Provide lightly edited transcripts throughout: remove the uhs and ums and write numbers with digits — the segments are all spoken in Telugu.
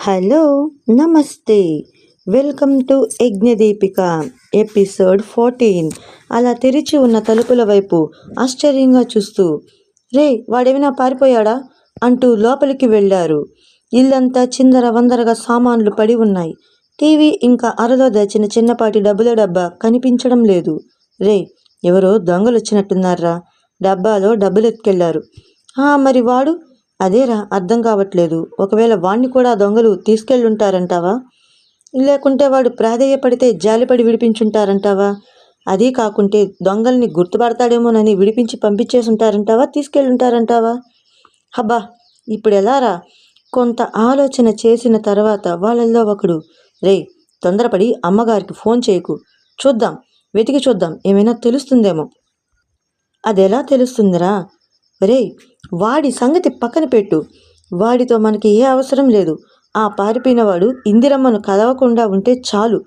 హలో, నమస్తే. Welcome to Yagnadeepika episode 14. అలా తెరిచి ఉన్న తలుపుల వైపు ఆశ్చర్యంగా చూస్తూ, రే వాడేమైనా పారిపోయాడా అంటూ లోపలికి వెళ్ళారు. ఇల్లంతా చిందర వందరగా సామాన్లు పడి ఉన్నాయి. టీవీ ఇంకా అరలో దాచిన చిన్నపాటి డబ్బుల డబ్బా కనిపించడం లేదు. రే, ఎవరో దొంగలు వచ్చినట్టున్నారా, డబ్బాలో డబ్బులు ఎత్తుకెళ్లారు. మరి వాడు? అదేరా అర్థం కావట్లేదు. ఒకవేళ వాణ్ణి కూడా దొంగలు తీసుకెళ్ళుంటారంటావా? లేకుంటే వాడు ప్రాధేయపడితే జాలిపడి విడిపించుంటారంటావా? అదీ కాకుంటే దొంగల్ని గుర్తుపడతాడేమోనని విడిపించి పంపించేసుంటారంటావా, తీసుకెళ్ళుంటారంటావా? హబ్బా, ఇప్పుడు ఎలారా? కొంత ఆలోచన చేసిన తర్వాత వాళ్ళల్లో ఒకడు, రే తొందరపడి అమ్మగారికి ఫోన్ చేయకు, చూద్దాం, వెతికి చూద్దాం, ఏమైనా తెలుస్తుందేమో. అదెలా తెలుస్తుందిరా? రే, వాడి సంగతి పక్కన పెట్టు. వాడితో మనకి ఏ అవసరం లేదు. ఆ పారిపోయినవాడు ఇందిరమ్మను కలవకుండా ఉంటే చాలు.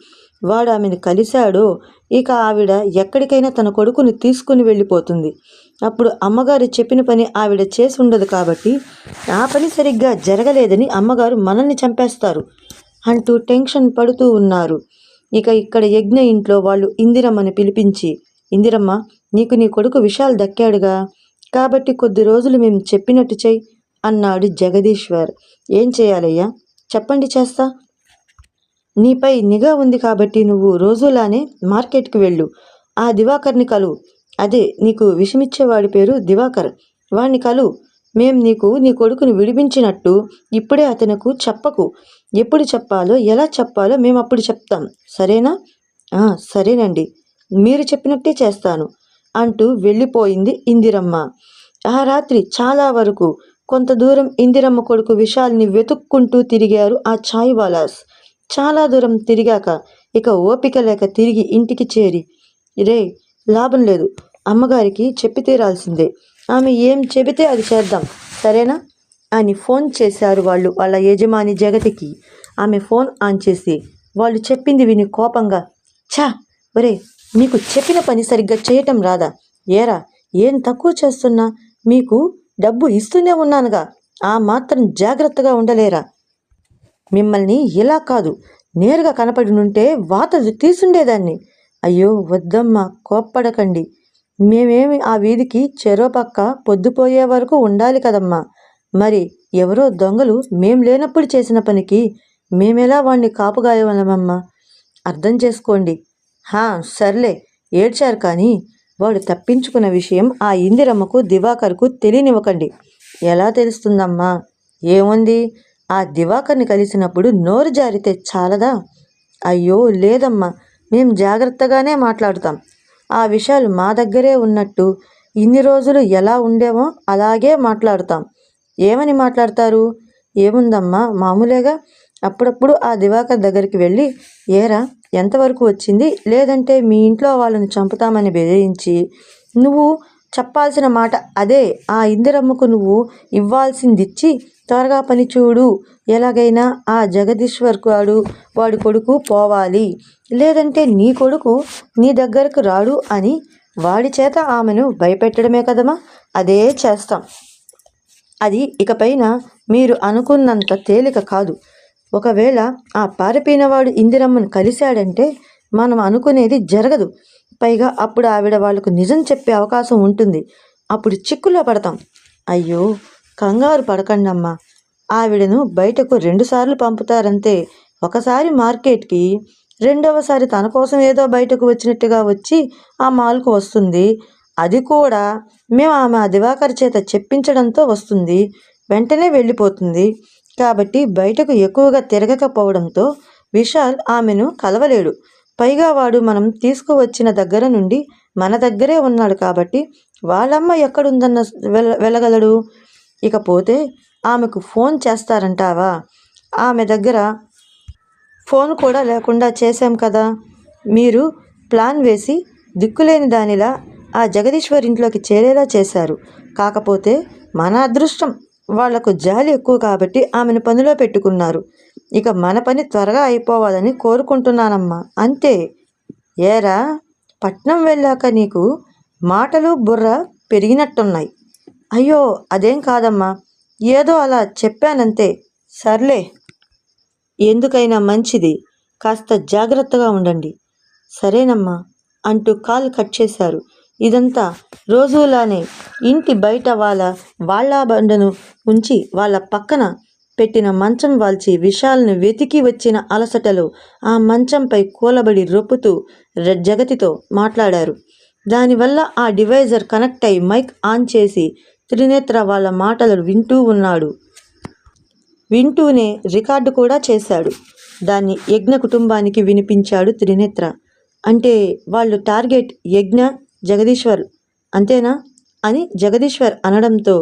వాడు ఆమెను కలిశాడో ఇక ఆవిడ ఎక్కడికైనా తన కొడుకుని తీసుకుని వెళ్ళిపోతుంది. అప్పుడు అమ్మగారు చెప్పిన పని ఆవిడ చేసి ఉండదు కాబట్టి ఆ పని సరిగ్గా జరగలేదని అమ్మగారు మనల్ని చంపేస్తారు అంటూ టెన్షన్ పడుతూ ఉన్నారు. ఇక ఇక్కడ యజ్ఞ ఇంట్లో వాళ్ళు ఇందిరమ్మని పిలిపించి, ఇందిరమ్మ, నీకు నీ కొడుకు విశాల్ దక్కాడుగా, కాబట్టి కొద్ది రోజులు మేము చెప్పినట్టు చెయ్యి అన్నాడు జగదీశ్వర్. ఏం చేయాలయ్యా చెప్పండి, చేస్తా. నీపై నిఘా ఉంది కాబట్టి నువ్వు రోజులానే మార్కెట్కి వెళ్ళు. ఆ దివాకర్ని కలువు. అదే నీకు విషమిచ్చేవాడి పేరు దివాకర్. వాణ్ణి కలువు. మేం నీకు నీ కొడుకుని విడిపించినట్టు ఇప్పుడే అతనుకు చెప్పకు. ఎప్పుడు చెప్పాలో ఎలా చెప్పాలో మేము అప్పుడు చెప్తాం, సరేనా? సరేనండి, మీరు చెప్పినట్టే చేస్తాను అంటూ వెళ్ళిపోయింది ఇందిరమ్మ. ఆ రాత్రి చాలా వరకు కొంత దూరం ఇందిరమ్మ కొడుకు విశాల్ని వెతుక్కుంటూ తిరిగారు ఆ చాయ్ వాలాస్. చాలా దూరం తిరిగాక ఇక ఓపిక లేక తిరిగి ఇంటికి చేరి, రే లాభం లేదు, అమ్మగారికి చెప్పి తీరాల్సిందే. ఆమె ఏం చెబితే అది చేద్దాం, సరేనా అని ఫోన్ చేశారు వాళ్ళు వాళ్ళ యజమాని జగతికి. ఆమె ఫోన్ ఆన్ చేసి వాళ్ళు చెప్పింది విని కోపంగా, ఛా ఒరే, నీకు చెప్పిన పని సరిగ్గా చేయటం రాదా? ఏరా, ఏం తక్కువ చేస్తున్నా? మీకు డబ్బు ఇస్తూనే ఉన్నానుగా, ఆ మాత్రం జాగ్రత్తగా ఉండలేరా? మిమ్మల్ని ఇలా కాదు, నేరుగా కనపడి నుంటే వాత తీసుండేదాన్ని. అయ్యో వద్దమ్మా, కోప్పడకండి. మేమేమి ఆ వీధికి చెరో పక్క పొద్దుపోయే వరకు ఉండాలి కదమ్మా. మరి ఎవరో దొంగలు మేం లేనప్పుడు చేసిన పనికి మేమెలా వాణ్ణి కాపుగాయవలమమ్మా, అర్థం చేసుకోండి. సర్లే, ఏడ్చారు కానీ వాడు తప్పించుకున్న విషయం ఆ ఇందిరమ్మకు దివాకర్కు తెలియనివ్వకండి. ఎలా తెలుస్తుందమ్మా? ఏముంది, ఆ దివాకర్ని కలిసినప్పుడు నోరు జారితే చాలదా? అయ్యో లేదమ్మా, మేం జాగ్రత్తగానే మాట్లాడుతాం. ఆ విషయాలు మా దగ్గరే ఉన్నట్టు ఇన్ని రోజులు ఎలా ఉండేమో అలాగే మాట్లాడుతాం. ఏమని మాట్లాడతారు? ఏముందమ్మా, మామూలేగా. అప్పుడప్పుడు ఆ దివాకర్ దగ్గరికి వెళ్ళి, ఏరా ఎంతవరకు వచ్చింది, లేదంటే మీ ఇంట్లో వాళ్ళని చంపుతామని బెదిరించి, నువ్వు చెప్పాల్సిన మాట అదే, ఆ ఇందిరమ్మకు నువ్వు ఇవ్వాల్సిందిచ్చి త్వరగా పని చూడు, ఎలాగైనా ఆ జగదీశ్వర్ వాడి కొడుకు పోవాలి, లేదంటే నీ కొడుకు నీ దగ్గరకు రాడు అని వాడి చేత ఆమెను భయపెట్టడమే కదమ్మా. అదే చేస్తాం. అది ఇకపైన మీరు అనుకున్నంత తేలిక కాదు. ఒకవేళ ఆ పారిపోయినవాడు ఇందిరమ్మను కలిశాడంటే మనం అనుకునేది జరగదు. పైగా అప్పుడు ఆవిడ వాళ్లకు నిజం చెప్పే అవకాశం ఉంటుంది. అప్పుడు చిక్కులో పడతాం. అయ్యో కంగారు పడకండమ్మా, ఆవిడను బయటకు 2 సార్లు పంపుతారంతే. ఒకసారి మార్కెట్కి, రెండవసారి తన కోసం ఏదో బయటకు వచ్చినట్టుగా వచ్చి ఆ మాల్కు వస్తుంది. అది కూడా మేము ఆమె దివాకర్ చేత చెప్పించడంతో వస్తుంది, వెంటనే వెళ్ళిపోతుంది. కాబట్టి బయటకు ఎక్కువగా తిరగకపోవడంతో విశాల్ ఆమెను కలవలేడు. పైగా వాడు మనం తీసుకువచ్చిన దగ్గర నుండి మన దగ్గరే ఉన్నాడు కాబట్టి వాళ్ళమ్మ ఎక్కడుందన్న వెళ్ళగలడు. ఇకపోతే ఆమెకు ఫోన్ చేస్తారంటావా? ఆమె దగ్గర ఫోన్ కూడా లేకుండా చేశాం కదా. మీరు ప్లాన్ వేసి దిక్కులేని దానిలా ఆ జగదీశ్వర్ ఇంట్లోకి చేరేలా చేశారు. కాకపోతే మన అదృష్టం, వాళ్లకు జాలి ఎక్కువ కాబట్టి ఆమెను పనిలో పెట్టుకున్నారు. ఇక మన పని త్వరగా అయిపోవాలని కోరుకుంటున్నానమ్మా, అంతే. ఏరా, పట్నం వెళ్ళాక నీకు మాటలు బుర్ర పెరిగినట్టున్నాయి. అయ్యో అదేం కాదమ్మా, ఏదో అలా చెప్పానంతే. సర్లే. ఎందుకైనా మంచిది, కాస్త జాగ్రత్తగా ఉండండి. సరేనమ్మా అంటూ కాల్ కట్ చేశారు. ఇదంతా రోజులానే ఇంటి బయట వాళ్ళ బండను ఉంచి వాళ్ళ పక్కన పెట్టిన మంచం వాల్చి విశాల్ను వెతికి వచ్చిన అలసటలో ఆ మంచంపై కూలబడి రొప్పుతూ జగతితో మాట్లాడారు. దానివల్ల ఆ డివైజర్ కనెక్ట్ అయి మైక్ ఆన్ చేసి త్రినేత్ర వాళ్ళ మాటలు వింటూ ఉన్నాడు. వింటూనే రికార్డు కూడా చేశాడు. దాన్ని యజ్ఞ కుటుంబానికి వినిపించాడు త్రినేత్ర. అంటే వాళ్ళు టార్గెట్ యజ్ఞ, జగదీశ్వర్ అంతేనా అని జగదీశ్వర్ అనడంతో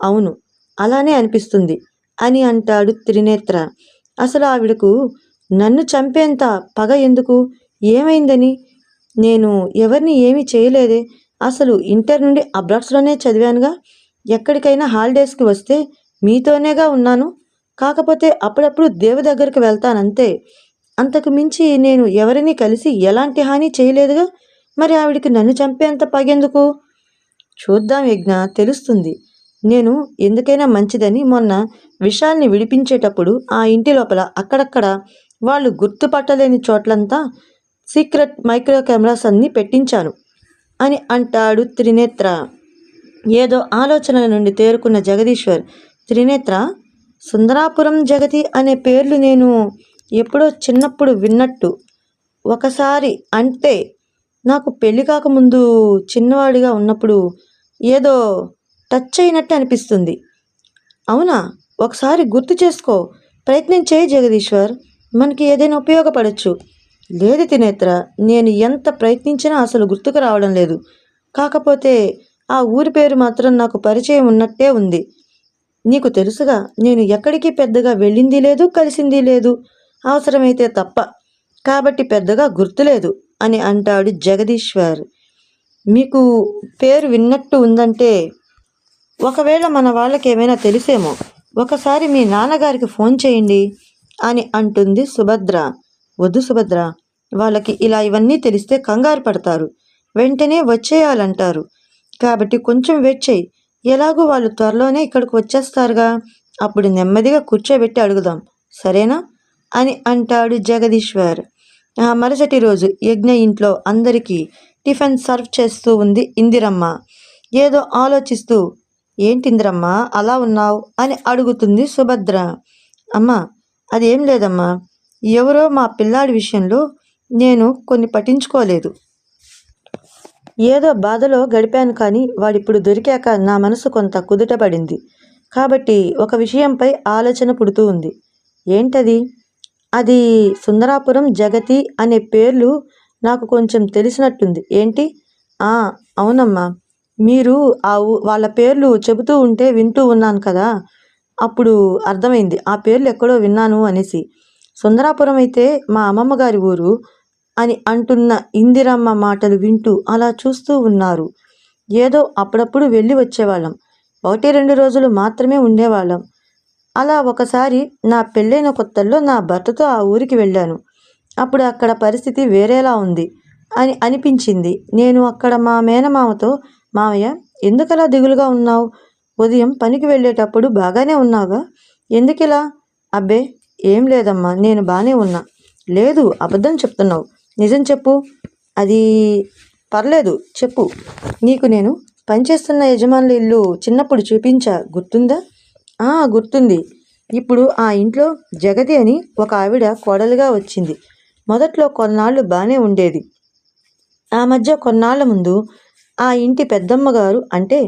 అవును అలానే అనిపిస్తుంది అని అంటాడు త్రినేత్ర. అసలు ఆవిడకు నన్ను చంపేంత పగ ఎందుకు? ఏమైందని? నేను ఎవరిని ఏమీ చేయలేదే. అసలు ఇంటర్ నుండి అబ్రాడ్స్లోనే చదివానుగా. ఎక్కడికైనా హాలిడేస్కి వస్తే మీతోనేగా ఉన్నాను. కాకపోతే అప్పుడప్పుడు దేవు దగ్గరికి వెళ్తానంతే. అంతకు మించి నేను ఎవరిని కలిసి ఎలాంటి హాని చేయలేదుగా. మరి ఆవిడికి నన్ను చంపేంత పగెందుకు? చూద్దాం యజ్ఞ, తెలుస్తుంది. నేను ఎందుకైనా మంచిదని మొన్న విశాల్ని విడిపించేటప్పుడు ఆ ఇంటి లోపల అక్కడక్కడ వాళ్ళు గుర్తుపట్టలేని చోట్లంతా సీక్రెట్ మైక్రో కెమెరాస్ అన్నీ పెట్టించాను అని అంటాడు త్రినేత్ర. ఏదో ఆలోచనల నుండి తేరుకున్న జగదీశ్వర్, త్రినేత్ర, సుందరాపురం, జగతి అనే పేర్లు నేను ఎప్పుడో చిన్నప్పుడు విన్నట్టు. ఒకసారి అంటే నాకు పెళ్లి కాకముందు చిన్నవాడిగా ఉన్నప్పుడు ఏదో టచ్ అయినట్టు అనిపిస్తుంది. అవునా? ఒకసారి గుర్తు చేసుకో, ప్రయత్నం చేయి జగదీశ్వర్, మనకి ఏదైనా ఉపయోగపడచ్చు. లేదు త్రినేత్ర, నేను ఎంత ప్రయత్నించినా అసలు గుర్తుకు రావడం లేదు. కాకపోతే ఆ ఊరి పేరు మాత్రం నాకు పరిచయం ఉన్నట్టే ఉంది. నీకు తెలుసుగా, నేను ఎక్కడికి పెద్దగా వెళ్ళింది లేదు, కలిసింది లేదు, అవసరమైతే తప్ప. కాబట్టి పెద్దగా గుర్తులేదు అని అంటాడు జగదీశ్వర్. మీకు పేరు విన్నట్టు ఉందంటే ఒకవేళ మన వాళ్ళకి ఏమైనా తెలిసేమో. ఒకసారి మీ నాన్నగారికి ఫోన్ చేయండి అని అంటుంది సుభద్ర. వద్దు సుభద్ర, వాళ్ళకి ఇలా ఇవన్నీ తెలిస్తే కంగారు పడతారు, వెంటనే వచ్చేయాలంటారు. కాబట్టి కొంచెం వెయిట్ చేయి. ఎలాగూ వాళ్ళు త్వరలోనే ఇక్కడికి వచ్చేస్తారుగా, అప్పుడు నెమ్మదిగా కూర్చోబెట్టి అడుగుదాం, సరేనా అని అంటాడు జగదీశ్వర్. ఆ మరుసటి రోజు యజ్ఞ ఇంట్లో అందరికీ టిఫిన్ సర్వ్ చేస్తూ ఉంది ఇందిరమ్మ. ఏదో ఆలోచిస్తూ, ఏంటి ఇందిరమ్మ అలా ఉన్నావు అని అడుగుతుంది సుభద్ర. అమ్మా, అదేం లేదమ్మా, ఎవరో మా పిల్లాడి విషయంలో నేను కొన్ని పట్టించుకోలేదు. ఏదో బాధలో గడిపాను, కానీ వాడిప్పుడు దొరికాక నా మనసు కొంత కుదుటపడింది. కాబట్టి ఒక విషయంపై ఆలోచన పుడుతూ ఉంది. ఏంటది? అది సుందరాపురం, జగతి అనే పేర్లు నాకు కొంచెం తెలిసినట్టుంది. ఏంటి? అవునమ్మా, మీరు వాళ్ళ పేర్లు చెబుతూ ఉంటే వింటూ ఉన్నాను కదా, అప్పుడు అర్థమైంది ఆ పేర్లు ఎక్కడో విన్నాను అనేసి. సుందరాపురం అయితే మా అమ్మమ్మ గారి ఊరు అని అంటున్న ఇందిరమ్మ మాటలు వింటూ అలా చూస్తూ ఉన్నారు. ఏదో అప్పుడప్పుడు వెళ్ళి వచ్చేవాళ్ళం, 1-2 రోజులు మాత్రమే ఉండేవాళ్ళం. అలా ఒకసారి నా పెళ్ళైన కొత్తల్లో నా భర్తతో ఆ ఊరికి వెళ్ళాను. అప్పుడు అక్కడ పరిస్థితి వేరేలా ఉంది అని అనిపించింది. నేను అక్కడ మా మేనమామతో, మామయ్య, ఎందుకలా దిగులుగా ఉన్నావు? ఉదయం పనికి వెళ్ళేటప్పుడు బాగానే ఉన్నావుగా, ఎందుకిలా? అబ్బే ఏం లేదమ్మా, నేను బాగానే ఉన్నా. లేదు, అబద్ధం చెప్తున్నావు, నిజం చెప్పు. అది పర్లేదు చెప్పు. నీకు నేను పనిచేస్తున్న యజమానుల ఇల్లు చిన్నప్పుడు చూపించా, గుర్తుందా? గుర్తుంది. ఇప్పుడు ఆ ఇంట్లో జగతి అని ఒక ఆవిడ కోడలుగా వచ్చింది. మొదట్లో కొన్నాళ్ళు బాగానే ఉండేది. ఆ మధ్య కొన్నాళ్ల ముందు ఆ ఇంటి పెద్దమ్మగారు, అంటే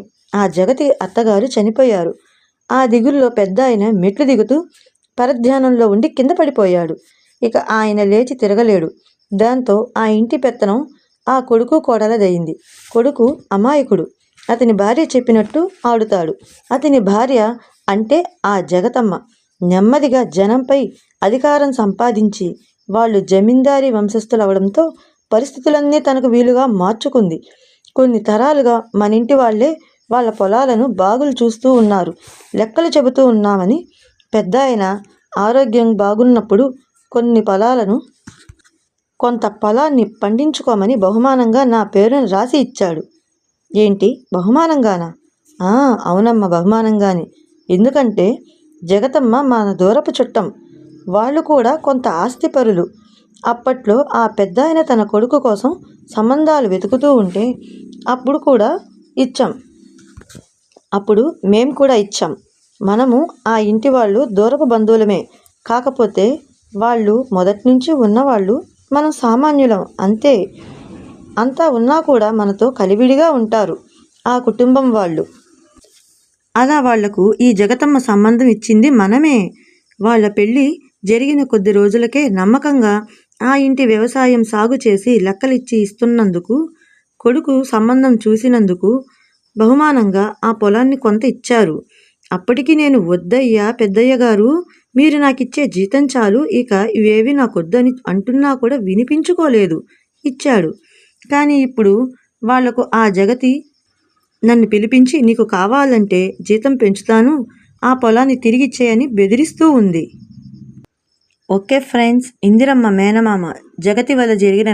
ఆ జగతి అత్తగారు చనిపోయారు. ఆ దిగుల్లో పెద్ద ఆయన మెట్లు దిగుతూ పరధ్యానంలో ఉండి కింద పడిపోయాడు. ఇక ఆయన లేచి తిరగలేడు. దాంతో ఆ ఇంటి పెత్తనం ఆ కొడుకు కోడలదయింది. కొడుకు అమాయకుడు, అతని భార్య చెప్పినట్టు ఆడుతాడు. అతని భార్య అంటే ఆ జగతమ్మ నెమ్మదిగా జనంపై అధికారం సంపాదించి వాళ్ళు జమీందారీ వంశస్థులవడంతో పరిస్థితులన్నీ తనకు వీలుగా మార్చుకుంది. కొన్ని తరాలుగా మన ఇంటి వాళ్ళే వాళ్ళ పొలాలను బాగులు చూస్తూ ఉన్నారు, లెక్కలు చెబుతూ ఉన్నామని. పెద్ద ఆయన ఆరోగ్యం బాగున్నప్పుడు కొంత పొలాన్ని పండించుకోమని బహుమానంగా నా పేరును రాసి ఇచ్చాడు. ఏంటి, బహుమానంగానా? అవునమ్మా, బహుమానంగానే. ఎందుకంటే జగతమ్మ మన దూరపు చుట్టం. వాళ్ళు కూడా కొంత ఆస్తిపరులు. అప్పట్లో ఆ పెద్దాయన తన కొడుకు కోసం సంబంధాలు వెతుకుతూ ఉంటే అప్పుడు మేము కూడా ఇచ్చాం. మనము ఆ ఇంటి వాళ్ళు దూరపు బంధువులమే. కాకపోతే వాళ్ళు మొదటి నుంచి ఉన్నవాళ్ళు, మనం సామాన్యులం అంతే. అంతా ఉన్నా కూడా మనతో కలివిడిగా ఉంటారు ఆ కుటుంబం వాళ్ళు. అలా వాళ్లకు ఈ జగతమ్మ సంబంధం ఇచ్చింది మనమే. వాళ్ళ పెళ్ళి జరిగిన కొద్ది రోజులకే నమ్మకంగా ఆ ఇంటి వ్యవసాయం సాగు చేసి లెక్కలిచ్చి ఇస్తున్నందుకు, కొడుకు సంబంధం చూసినందుకు బహుమానంగా ఆ పొలాన్ని కొంత ఇచ్చారు. అప్పటికి నేను, వద్దయ్యా పెద్దయ్య గారు, మీరు నాకిచ్చే జీతం చాలు, ఇక ఇవేవి నాకొద్దని అంటున్నా కూడా వినిపించుకోలేదు. ఇచ్చాడు. కానీ ఇప్పుడు వాళ్లకు ఆ జగతి నన్ను పిలిపించి, నీకు కావాలంటే జీతం పెంచుతాను, ఆ పొలాన్ని తిరిగిచ్చేయని బెదిరిస్తూ ఉంది. ఓకే ఫ్రెండ్స్, ఇందిరమ్మ మేనమామ జగతి వల్ల జరిగిన